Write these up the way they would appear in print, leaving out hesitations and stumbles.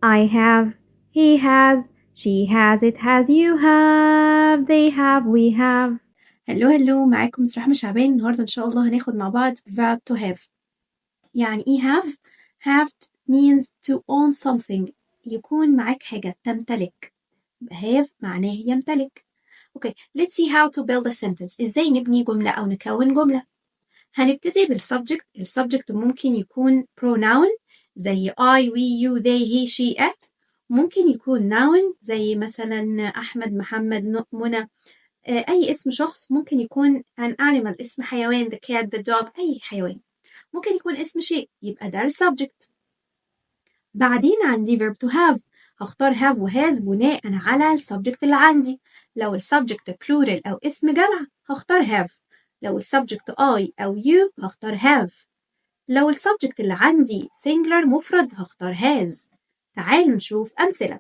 I have, he has, she has, it has, you have, they have, we have. هلو معاكم مس رحمة شعبان. النهاردة إن شاء الله هناخد مع بعض verb to have. يعني إيه have؟ have means to own something. يكون معاك حاجة تمتلك. have معناه يمتلك. Okay, let's see how to build a sentence. إزاي نبني جملة أو نكون جملة. هنبتدي بالسبجكت. السبجكت ممكن يكون pronoun زي I, we, you, they, he, she, it. ممكن يكون noun زي مثلا أحمد، محمد، منى. أي اسم شخص. ممكن يكون an animal اسم حيوان the cat the dog أي حيوان. ممكن يكون اسم شيء يبقى ده السبجكت. بعدين عندي verb to have. هختار have و has بناء على السبجكت اللي عندي. لو السبجكت plural أو اسم جمع هختار have. لو السبجكت I أو you هختار have. لو السبجكت اللي عندي singular مفرد هختار has. تعالوا نشوف أمثلة.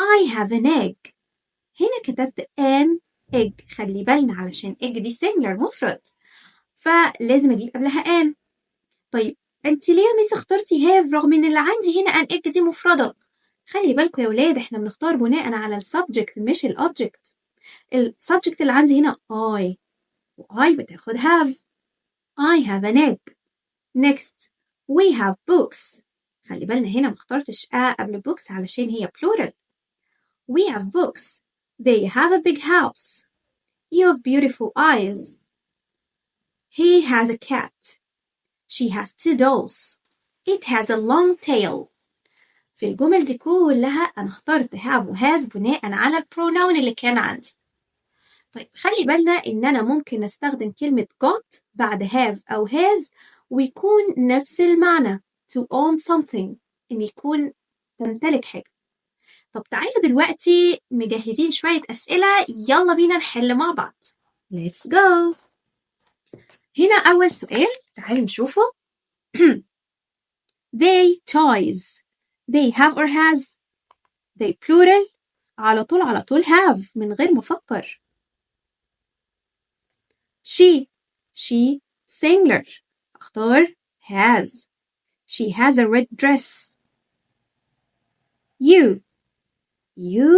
I have an egg. هنا كتبت an egg. خلي بالنا علشان egg دي singular مفرد فلازم أجيب قبلها an. طيب انت ليه يا ميس اخترتي have رغم ان اللي عندي هنا an egg دي مفردة؟ خلي بالكم يا ولاد احنا بنختار بناء على السبجكت مش الأوبجكت. السبجكت اللي عندي هنا I و I بتاخد have. I have an egg. Next we have books. خلي بالنا هنا مختارتش قبل books علشان هي plural. We have books. They have a big house. You have beautiful eyes. He has a cat. She has 2 dolls. It has a long tail. في الجمل دي كلها أنا اخترت have و has بناء على البروناون اللي كان عندي. طيب خلي بالنا إن أنا ممكن أستخدم كلمة got بعد have أو has ويكون نفس المعنى to own something إن يكون تمتلك حاجة. طب تعالوا دلوقتي مجهزين شوية أسئلة يلا بينا نحل مع بعض. Let's go. هنا أول سؤال تعالوا نشوفه. They toys. They have or has. They plural. على طول have من غير ما أفكر. She singular. أختار has. She has a red dress. You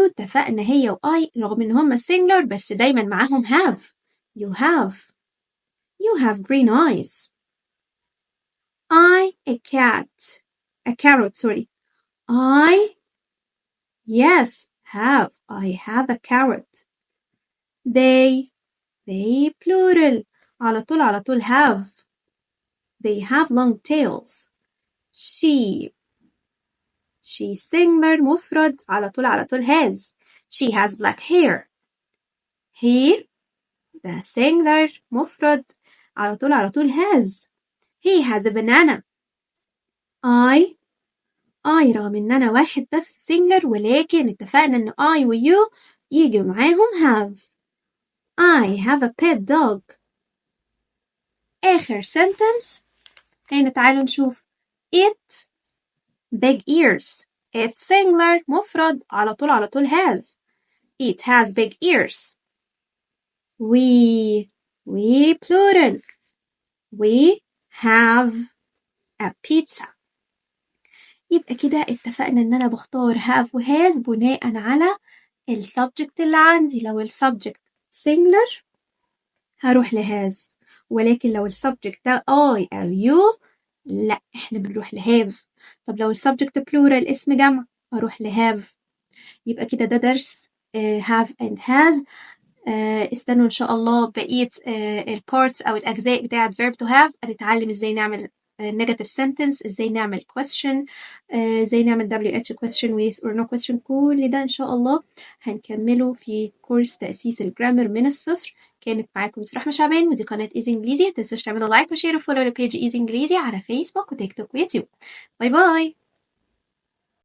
اتفقنا هي و I رغم إن هما singular بس دايما معاهم have. You have green eyes. A carrot, sorry. Yes, I have a carrot. They plural. على طول have. They have long tails. She singular مفرد على طول has. She has black hair. He ده singular مفرد على طول has. He has a banana. I رغم إن أنا واحد بس singular ولكن اتفقنا إن I و you يجوا معاهم have. I have a pet dog. آخر sentence هنا تعالوا نشوف. It big ears. It singular مفرد على طول has. It has big ears. We plural. We have a pizza. يبقى كده اتفقنا ان انا بختار have و has بناء على السبجكت اللي عندي. لو السبجكت singular هروح لهاز ولكن لو السبجكت ده I أو you لا احنا بنروح لهاف. طب لو السبجكت plural اسم جمع أروح لهاف. يبقى كده ده درس have and has. استنوا إن شاء الله بقية البارتس أو الأجزاء بتاعة verb to have. هنتعلم إزاي نعمل negative sentence، إزاي نعمل question، إزاي نعمل WH question with or no question. كل ده إن شاء الله هنكمله في كورس تأسيس الجرامر من الصفر. كانت معاكم مس رحمة شعبان ودي قناة إيزي إنجليزي. متنسوش تعملوا لايك وشير وفولو لبيج إيزي إنجليزي على فيسبوك وتيك توك ويوتيوب. باي باي.